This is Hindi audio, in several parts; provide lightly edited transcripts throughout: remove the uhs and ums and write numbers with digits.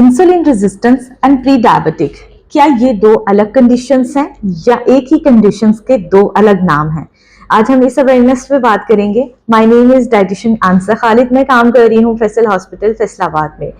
Insulin resistance and pre diabetic, क्या ये दो अलग कंडीशंस हैं या एक ही कंडीशंस के दो अलग नाम हैं? आज हम इस अवेयरनेस पे बात करेंगे। My name is dietitian answer Khalid. मैं काम कर रही हूँ फैसल हॉस्पिटल फैसलाबाद में।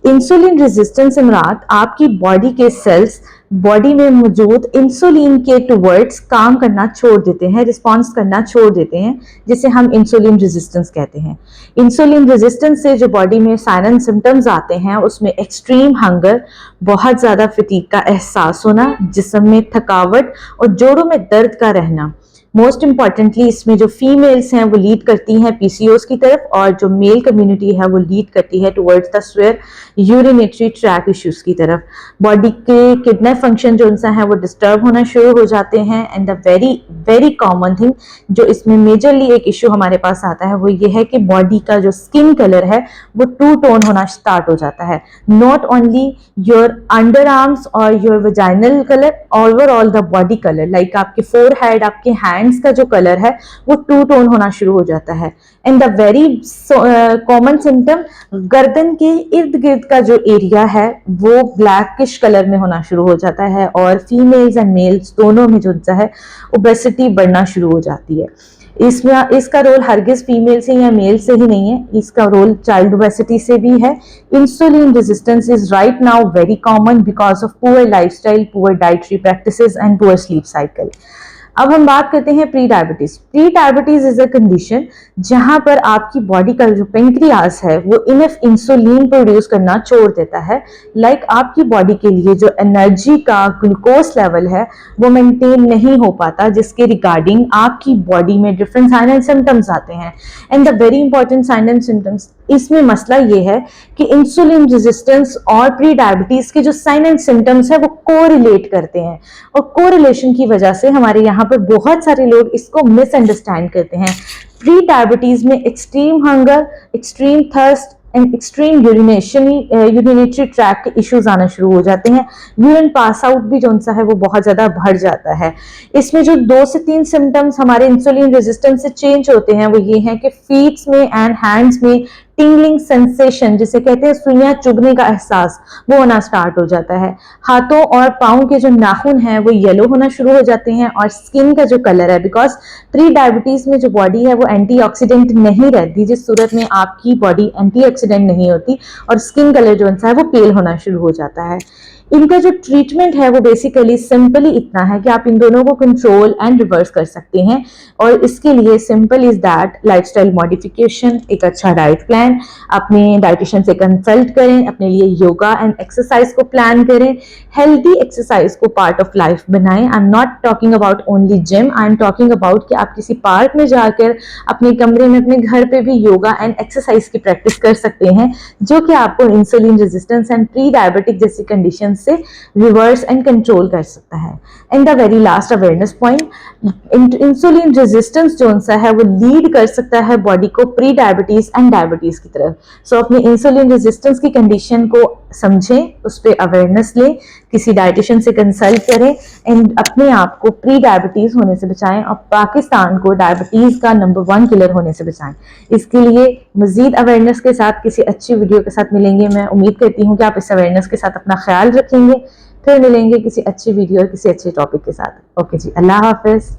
इंसुलिन रेजिस्टेंस इमरात आपकी बॉडी के सेल्स बॉडी में मौजूद इंसुलिन के टुवर्ड्स काम करना छोड़ देते हैं, रिस्पॉन्स करना छोड़ देते हैं, जिसे हम इंसुलिन रेजिस्टेंस कहते हैं। इंसुलिन रेजिस्टेंस से जो बॉडी में साइन एंड सिम्टम्स आते हैं उसमें एक्सट्रीम हंगर, बहुत ज़्यादा फटीग का एहसास होना, जिस्म में थकावट और जोड़ों में दर्द का रहना। मोस्ट इंपॉर्टेंटली इसमें जो फीमेल्स हैं वो लीड करती हैं पीसीओएस की तरफ, और जो मेल कम्युनिटी है वो लीड करती है towards the severe urinary tract issues की तरफ। बॉडी के किडनी फंक्शन जो उनसा है वो डिस्टर्ब होना शुरू हो जाते हैं। And the very very common thing जो इसमें मेजरली एक इश्यू हमारे पास आता है वो ये है कि बॉडी का जो स्किन कलर है वो टू टोन होना स्टार्ट हो जाता है। Not only your underarms और your vaginal colour, overall the body colour, like आपके फोरहेड, आपके हैंड्स का जो कलर है वो टू टोन होना शुरू हो जाता है। And the very common symptom, गर्दन के इर्द गिर्द का जो एरिया है वो ब्लैकिश कलर में होना शुरू हो जाता है, और फीमेल्स एंड मेल्स दोनों में जो है ओबेसिटी बढ़ना शुरू हो जाती है। इसमें इसका रोल हरगिज फीमेल से या मेल से ही नहीं है, इसका रोल चाइल्ड ओबेसिटी से भी है। Insulin resistance is right now very common because of poor lifestyle, poor dietary practices and poor sleep cycle. अब हम बात करते हैं pre diabetes. Pre diabetes is a condition जहां पर आपकी बॉडी का जो पेंक्रियाज है वो इनफ इंसुलिन प्रोड्यूस करना छोड़ देता है। लाइक आपकी बॉडी के लिए जो एनर्जी का ग्लूकोज लेवल है वो मेंटेन नहीं हो पाता, जिसके रिगार्डिंग आपकी बॉडी में डिफरेंट साइन एंड सिम्टम्स आते हैं। And the very important sign and symptoms, इसमें मसला ये है कि इंसुलिन रेजिस्टेंस और प्री डायबिटीज के जो साइन एंड सिम्टम्स है वो कोरिलेट करते हैं, और कोरिलेशन की वजह से हमारे यहाँ पर बहुत सारे लोग इसको मिसअंडरस्टैंड करते हैं। प्री डायबिटीज में extreme hunger, extreme thirst and extreme urinary tract के इश्यूज आना शुरू हो जाते हैं। यूरिन पास आउट भी जो है वो बहुत ज्यादा बढ़ जाता है। इसमें जो 2 से 3 सिम्टम्स हमारे इंसुलिन रेजिस्टेंस से चेंज होते हैं वो ये हैं कि फीट्स में एंड हैंड्स में टिंगलिंग सेंसेशन, जिसे कहते हैं सुइयां चुभने का एहसास, वो होना स्टार्ट हो जाता है। हाथों और पाँव के जो नाखून हैं वो येलो होना शुरू हो जाते हैं, और स्किन का जो कलर है, बिकॉज प्री डायबिटीज में जो बॉडी है वो एंटीऑक्सीडेंट नहीं रहती, जिस सूरत में आपकी बॉडी एंटीऑक्सीडेंट नहीं होती, और स्किन कलर जो है वो पेल होना शुरू हो जाता है। इनका जो ट्रीटमेंट है वो बेसिकली सिंपली इतना है कि आप इन दोनों को कंट्रोल एंड रिवर्स कर सकते हैं, और इसके लिए simple is that lifestyle modification, एक अच्छा डाइट प्लान, अपने डाइटिशियन से कंसल्ट करें, अपने लिए योगा एंड एक्सरसाइज को प्लान करें, हेल्दी एक्सरसाइज को पार्ट ऑफ लाइफ बनाएं। I am not talking about only gym, I am talking about कि आप किसी पार्क में जाकर अपने कमरे में अपने घर पे भी योगा एंड एक्सरसाइज की प्रैक्टिस कर सकते हैं, जो कि आपको insulin resistance and pre diabetic जैसी कंडीशन से रिवर्स एंड कंट्रोल कर सकता है। And the very last awareness point, insulin resistance जो है वो लीड कर सकता है बॉडी को प्री डायबिटीज एंड डायबिटीज की तरफ। सो अपनी इंसुलिन रेजिस्टेंस की कंडीशन को समझें, उस पर अवेयरनेस लें, किसी डाइटिशियन से कंसल्ट करें, एंड अपने आप को प्री डायबिटीज होने से बचाएं और पाकिस्तान को डायबिटीज का नंबर 1 किलर होने से बचाएं। इसके लिए मजीद अवेयरनेस के साथ किसी अच्छी वीडियो के साथ मिलेंगे। मैं उम्मीद करती हूँ कि आप इस अवेयरनेस के साथ अपना ख्याल रखेंगे। फिर मिलेंगे किसी अच्छी वीडियो और किसी अच्छे टॉपिक के साथ। ओके जी, अल्लाह हाफिज।